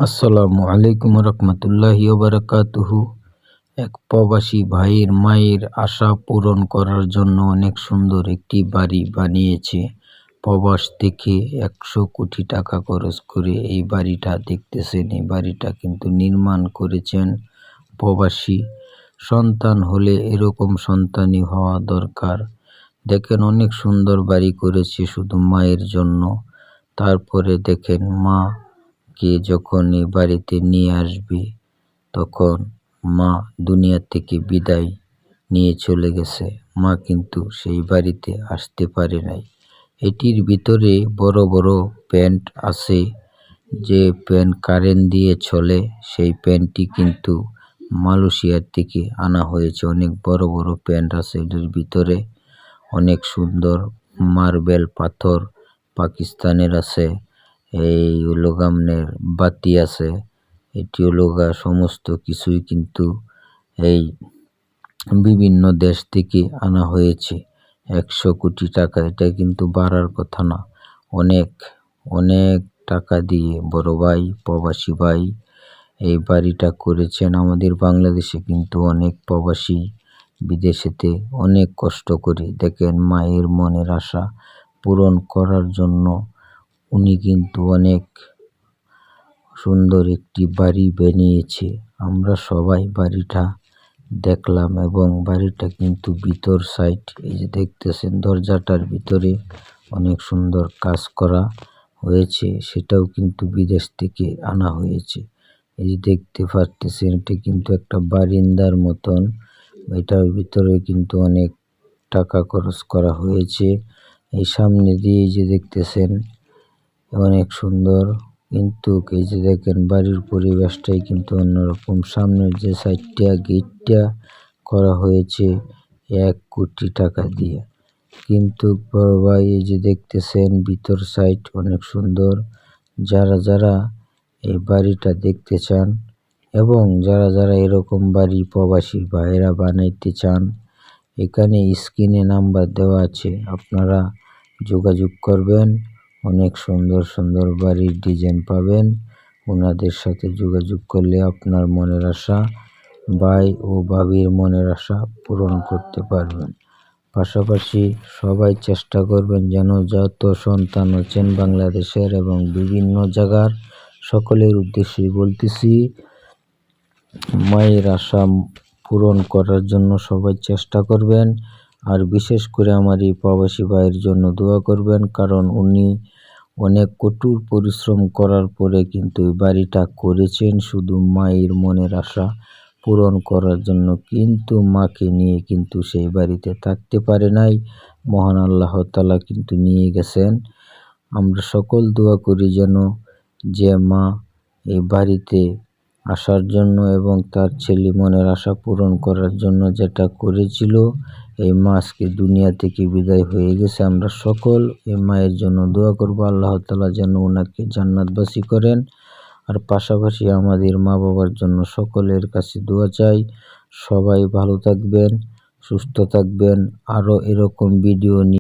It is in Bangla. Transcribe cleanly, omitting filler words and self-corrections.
আসসালামু আলাইকুম রহমতুল্লাহি ওবারাকাতুহু। এক প্রবাসী ভাইয়ের মায়ের আশা পূরণ করার জন্য অনেক সুন্দর একটি বাড়ি বানিয়েছে। প্রবাস থেকে 100 কোটি টাকা খরচ করে এই বাড়িটা দেখতেছেন। এই বাড়িটা কিন্তু নির্মাণ করেছেন প্রবাসী। সন্তান হলে এরকম সন্তানই হওয়া দরকার। দেখেন অনেক সুন্দর বাড়ি করেছে শুধু মায়ের জন্য। তারপরে দেখেন মা কে যখন এই বাড়িতে নিয়ে আসবে তখন মা দুনিয়া থেকে বিদায় নিয়ে চলে গেছে। মা কিন্তু সেই বাড়িতে আসতে পারে নাই। এটির ভিতরে বড় বড় প্যান্ট আছে, যে প্যান্ট কারেন্ট দিয়ে চলে। সেই প্যান্টটি কিন্তু মালয়েশিয়ার থেকে আনা হয়েছে। অনেক বড় বড় প্যান্ট আছে এটির ভিতরে। অনেক সুন্দর মার্বেল পাথর পাকিস্তানের আছে। এই লোগামনের বাতি আছে। এটি লোগা সমস্ত কিছুই কিন্তু এই বিভিন্ন দেশ থেকে আনা হয়েছে। 100 কোটি টাকা, এটা কিন্তু বাড়ার কথা না। অনেক অনেক টাকা দিয়ে বড় ভাই, প্রবাসী ভাই এই বাড়িটা করেছেন। আমাদের বাংলাদেশে কিন্তু অনেক প্রবাসী বিদেশেতে অনেক কষ্ট করে দেখেন মায়ের মনের আশা পূরণ করার জন্য উনি কিন্তু অনেক সুন্দর একটি বাড়ি বানিয়েছে। আমরা সবাই বাড়িটা দেখলাম এবং বাড়িটা কিন্তু ভিতর সাইড, এই যে দেখতেছেন দরজাটার ভিতরে অনেক সুন্দর কাজ করা হয়েছে। সেটাও কিন্তু বিদেশ থেকে আনা হয়েছে। এই যে দেখতে পারতেছেন এটা কিন্তু একটা বারিন্দার মতন। এটার ভিতরে কিন্তু অনেক টাকা খরচ করা হয়েছে। এই সামনে দিয়ে যে দেখতেছেন অনেক সুন্দর, কিন্তু এই যে দেখেন বাড়ির পরিবেশটাই কিন্তু অন্যরকম। সামনের যে সাইডটা গেটটা করা হয়েছে 1 কোটি টাকা দিয়ে। কিন্তু বড় ভাই এই যে দেখতেছেন ভিতর সাইড অনেক সুন্দর। যারা এই বাড়িটা দেখতে চান এবং যারা এরকম বাড়ি প্রবাসী ভাইয়েরা বানাইতে চান, এখানে স্ক্রিনে নাম্বার দেওয়া আছে, আপনারা যোগাযোগ করবেন। অনেক সুন্দর সুন্দর বাড়ির ডিজাইন পাবেন। ওনাদের সাথে যোগাযোগ করলে আপনার মনের আশা, ভাই ও ভাবির মনের আশা পূরণ করতে পারবেন। পাশাপাশি সবাই চেষ্টা করবেন যেন যত সন্তান আছেন বাংলাদেশের এবং বিভিন্ন জায়গার, সকলের উদ্দেশ্যেই বলতেছি, মায়ের আশা পূরণ করার জন্য সবাই চেষ্টা করবেন। আর বিশেষ করে আমার এই প্রবাসী ভাইয়ের জন্য দোয়া করবেন, কারণ উনি অনেক কঠোর পরিশ্রম করার পরে কিন্তু এই বাড়িটা করেছেন শুধু মায়ের মনের আশা পূরণ করার জন্য। কিন্তু মাকে নিয়ে কিন্তু সেই বাড়িতে থাকতে পারে নাই। মহান আল্লাহ তাআলা কিন্তু নিয়ে গেছেন। আমরা সকল দোয়া করি যেন যে মা এই বাড়িতে আসার জন্য এবং তার ছেলে মনের আশা পূরণ করার জন্য যেটা করেছিল, এই মা আজকে দুনিয়া থেকে বিদায় হয়ে গেছে। আমরা সকল এই মায়ের জন্য দোয়া করব, আল্লাহ তাআলা যেন ওনাকে জান্নাতবাসী করেন। আর পাশাপাশি আমাদের মা বাবার জন্য সকলের কাছে দোয়া চাই। সবাই ভালো থাকবেন, সুস্থ থাকবেন। আরও এরকম ভিডিও নিয়ে